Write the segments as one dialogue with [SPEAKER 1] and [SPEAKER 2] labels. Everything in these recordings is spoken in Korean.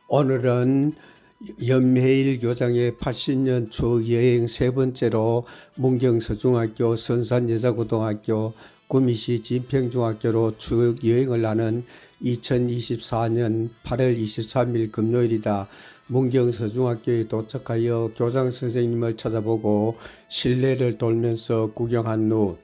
[SPEAKER 1] 오늘은 연매일 교장의 80년 추억 여행 세 번째로 문경서중학교, 선산여자고등학교, 구미시 진평중학교로 추억 여행을 하는 2024년 8월 23일 금요일이다. 문경서중학교에 도착하여 교장 선생님을 찾아보고 실내를 돌면서 구경한 후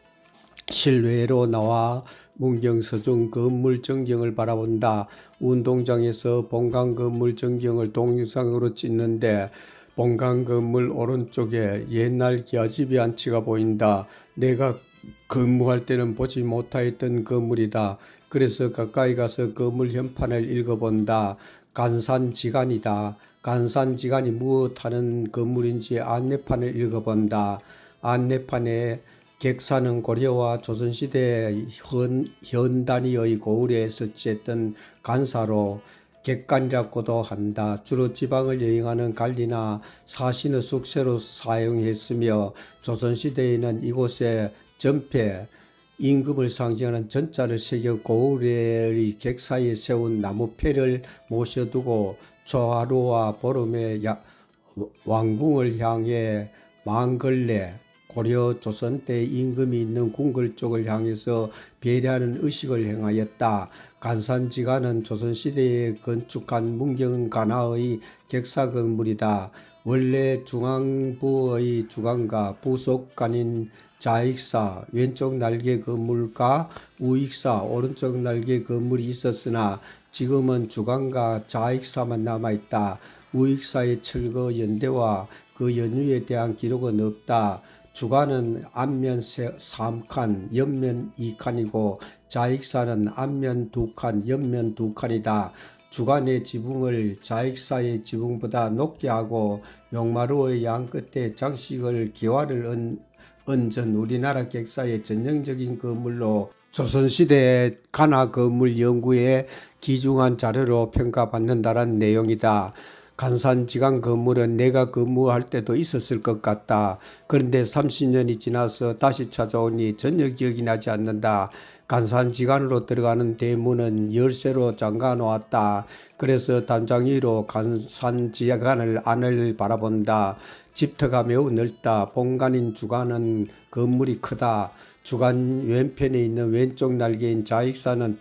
[SPEAKER 1] 실외로 나와 문경서중 건물 전경을 바라본다. 운동장에서 본관 건물 전경을 동영상으로 찍는데 본관 건물 오른쪽에 옛날 기와집이 한 채가 보인다. 내가 근무할 때는 보지 못하였던 건물이다. 그래서 가까이 가서 건물 현판을 읽어본다. 간산지간이다. 간산지간이 무엇하는 건물인지 안내판을 읽어본다. 안내판에 객사는 고려와 조선시대 현단위의 고을에 설치했던 간사로 객관이라고도 한다. 주로 지방을 여행하는 관리나 사신의 숙소로 사용했으며 조선시대에는 이곳에 전패, 임금을 상징하는 전자를 새겨 고을의 객사에 세운 나무패를 모셔두고 초하루와 보름에 왕궁을 향해 망걸레 고려 조선 때 임금이 있는 궁궐 쪽을 향해서 배려하는 의식을 행하였다. 간산지간은 조선시대에 건축한 문경간화의 객사 건물이다. 원래 중앙부의 주관과 부속관인 좌익사 왼쪽 날개 건물과 우익사 오른쪽 날개 건물이 있었으나 지금은 주관과 좌익사만 남아있다. 우익사의 철거 연대와 그 연유에 대한 기록은 없다. 주관은 앞면 3칸, 옆면 2칸이고 좌익사는 앞면 2칸, 옆면 2칸이다. 주관의 지붕을 좌익사의 지붕보다 높게 하고 용마루의 양 끝에 장식을 기와를 얹은 우리나라 객사의 전형적인 건물로 조선시대 간화 건물 연구에 기중한 자료로 평가받는다는 내용이다. 간산지간 건물은 내가 근무할 때도 있었을 것 같다. 그런데 30년이 지나서 다시 찾아오니 전혀 기억이 나지 않는다. 간산지간으로 들어가는 대문은 열쇠로 잠가 놓았다. 그래서 담장 위로 간산지간을 안을 바라본다. 집터가 매우 넓다. 본관인 주관은 건물이 크다. 주관 왼편에 있는 왼쪽 날개인 좌익사는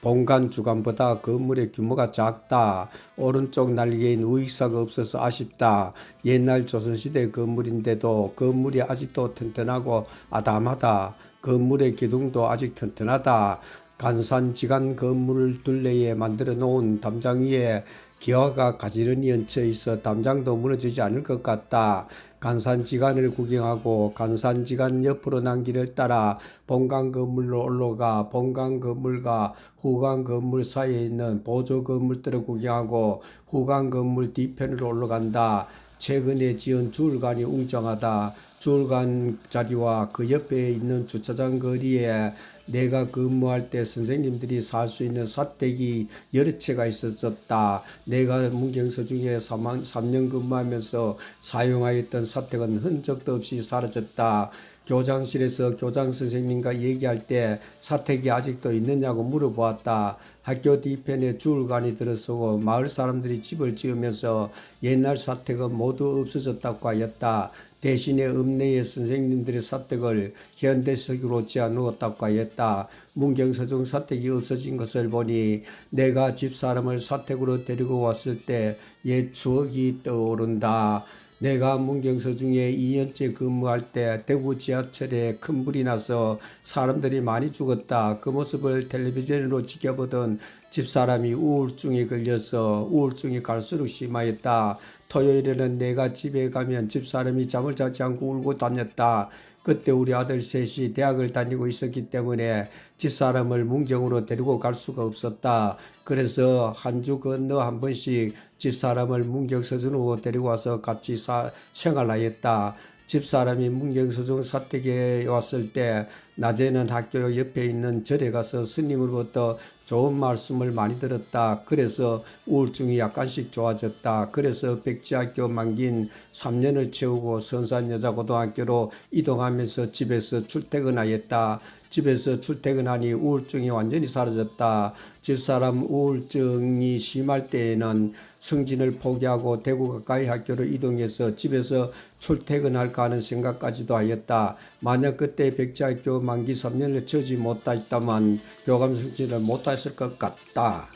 [SPEAKER 1] 본관 주관보다 건물의 규모가 작다. 오른쪽 날개인 우익사가 없어서 아쉽다. 옛날 조선시대 건물인데도 건물이 아직도 튼튼하고 아담하다. 건물의 기둥도 아직 튼튼하다. 간산지간 건물 둘레에 만들어 놓은 담장 위에 기와가 가지런히 얹혀 있어 담장도 무너지지 않을 것 같다. 간산지간을 구경하고 간산지간 옆으로 난 길을 따라 본관 건물로 올라가 본관 건물과 후관 건물 사이에 있는 보조 건물들을 구경하고 후관 건물 뒤편으로 올라간다. 최근에 지은 주울관이 웅장하다. 주울관 자리와 그 옆에 있는 주차장 거리에 내가 근무할 때 선생님들이 살 수 있는 사택이 여러 채가 있었다. 내가 문경서중에 3년 근무하면서 사용하였던 사택은 흔적도 없이 사라졌다. 교장실에서 교장 선생님과 얘기할 때 사택이 아직도 있느냐고 물어보았다. 학교 뒤편에 주울관이 들어서고 마을 사람들이 집을 지으면서 옛날 사택은 모두 없어졌다고 하였다. 대신에 읍내의 선생님들의 사택을 현대식으로 지어놓았다고 하였다. 문경서중 사택이 없어진 것을 보니 내가 집사람을 사택으로 데리고 왔을 때 옛 추억이 떠오른다. 내가 문경서중에 2년째 근무할 때 대구 지하철에 큰 불이 나서 사람들이 많이 죽었다. 그 모습을 텔레비전으로 지켜보던 집사람이 우울증에 걸려서 우울증이 갈수록 심하였다. 토요일에는 내가 집에 가면 집사람이 잠을 자지 않고 울고 다녔다. 그때 우리 아들 셋이 대학을 다니고 있었기 때문에 집사람을 문경으로 데리고 갈 수가 없었다. 그래서 한 주 건너 한 번씩 집사람을 문경서중으로 데리고 와서 같이 생활하였다. 집사람이 문경서중 사택에 왔을 때 낮에는 학교 옆에 있는 절에 가서 스님으로부터 좋은 말씀을 많이 들었다. 그래서 우울증이 약간씩 좋아졌다. 그래서 백지학교 만긴 3년을 채우고 선산여자고등학교로 이동하면서 집에서 출퇴근하였다. 집에서 출퇴근하니 우울증이 완전히 사라졌다. 집사람 우울증이 심할 때에는 성진을 포기하고 대구 가까이 학교로 이동해서 집에서 출퇴근할까 하는 생각까지도 하였다. 만약 그때 백지학교 만기 3년을 채우지 못했다면 교감 승진을 못했을 것 같다.